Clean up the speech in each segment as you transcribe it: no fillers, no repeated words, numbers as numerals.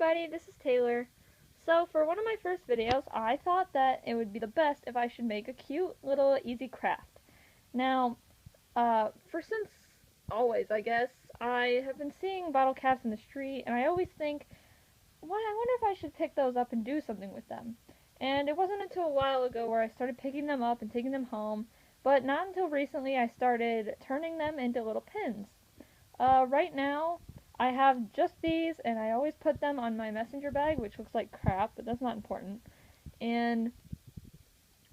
everybody, this is Taylor. So for one of my first videos, I thought that it would be the best if I should make a cute little easy craft. Now, since always, I guess, I have been seeing bottle caps in the street, and I always think, why, I wonder if I should pick those up and do something with them. And it wasn't until a while ago where I started picking them up and taking them home, but not until recently I started turning them into little pins. Right now, I have just these, and I always put them on my messenger bag, which looks like crap, but that's not important. And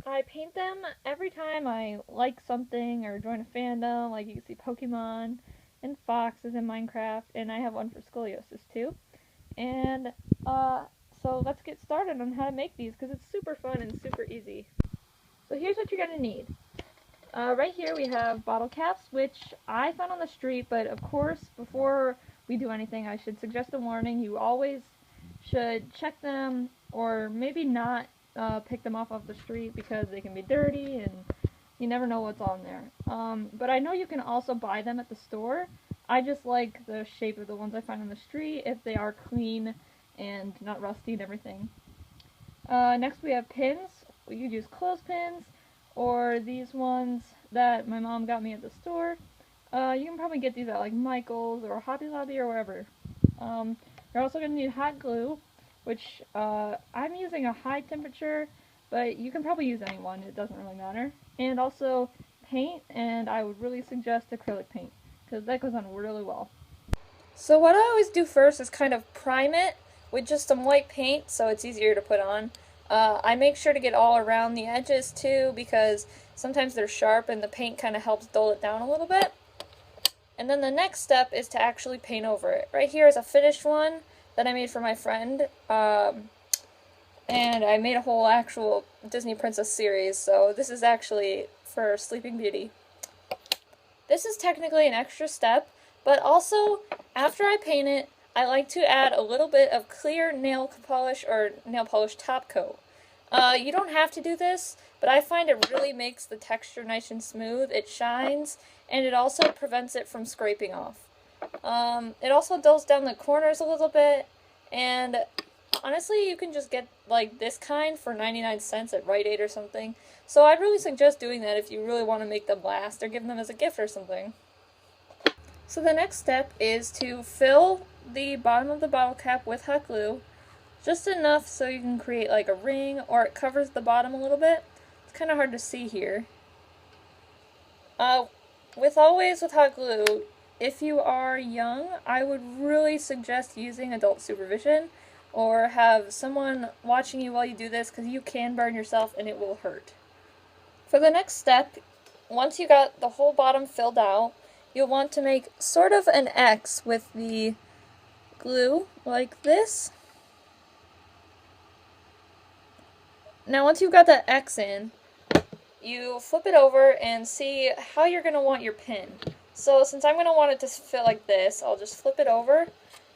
I paint them every time I like something or join a fandom, like you can see Pokemon and foxes in Minecraft, and I have one for scoliosis too. And, so let's get started on how to make these, because it's super fun and super easy. So here's what you're going to need. Right here we have bottle caps, which I found on the street, but of course, before we do anything, I should suggest a warning. You always should check them, or maybe not pick them off the street, because they can be dirty, and you never know what's on there. But I know you can also buy them at the store. I just like the shape of the ones I find on the street, if they are clean and not rusty and everything. Next we have pins. We could use clothespins, or these ones that my mom got me at the store. You can probably get these at like Michael's or Hobby Lobby or wherever. You're also going to need hot glue, which I'm using a high temperature, but you can probably use any one, it doesn't really matter. And also paint, and I would really suggest acrylic paint, because that goes on really well. So what I always do first is kind of prime it with just some white paint, so it's easier to put on. I make sure to get all around the edges too, because sometimes they're sharp and the paint kind of helps dull it down a little bit. And then the next step is to actually paint over it. Right here is a finished one that I made for my friend, and I made a whole actual Disney Princess series, so this is actually for Sleeping Beauty. This is technically an extra step, but also, after I paint it, I like to add a little bit of clear nail polish or nail polish top coat. You don't have to do this, but I find it really makes the texture nice and smooth. It shines, and it also prevents it from scraping off. It also dulls down the corners a little bit, and honestly, you can just get like this kind for 99 cents at Rite Aid or something. So I'd really suggest doing that if you really want to make them last or give them as a gift or something. So the next step is to fill the bottom of the bottle cap with hot glue, just enough so you can create like a ring, or it covers the bottom a little bit. It's kind of hard to see here. With hot glue, if you are young, I would really suggest using adult supervision, or have someone watching you while you do this, because you can burn yourself and it will hurt. For the next step, once you got the whole bottom filled out, you'll want to make sort of an X with the glue, like this. Now once you've got that X in, you flip it over and see how you're going to want your pin. So since I'm going to want it to fit like this, I'll just flip it over,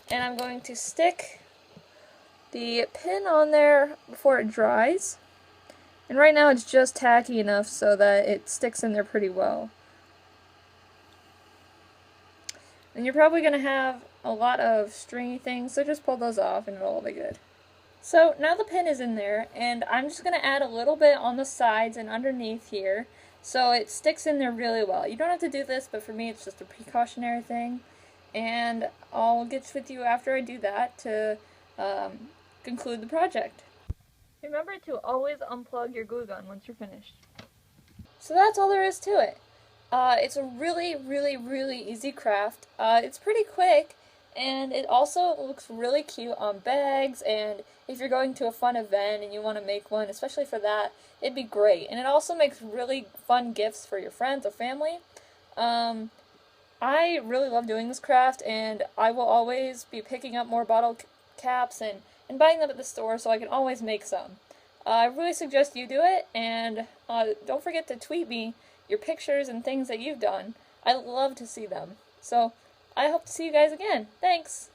and I'm going to stick the pin on there before it dries. And right now it's just tacky enough so that it sticks in there pretty well. And you're probably going to have a lot of stringy things, so just pull those off and it'll all be good. So now the pin is in there, and I'm just going to add a little bit on the sides and underneath here, so it sticks in there really well. You don't have to do this, but for me it's just a precautionary thing. And I'll get with you after I do that to conclude the project. Remember to always unplug your glue gun once you're finished. So that's all there is to it. It's a really easy craft. It's pretty quick, and it also looks really cute on bags, and if you're going to a fun event and you want to make one, especially for that, it'd be great. And it also makes really fun gifts for your friends or family. I really love doing this craft, and I will always be picking up more bottle caps and buying them at the store, so I can always make some. I really suggest you do it, and don't forget to tweet me your pictures and things that you've done. I love to see them. So I hope to see you guys again. Thanks!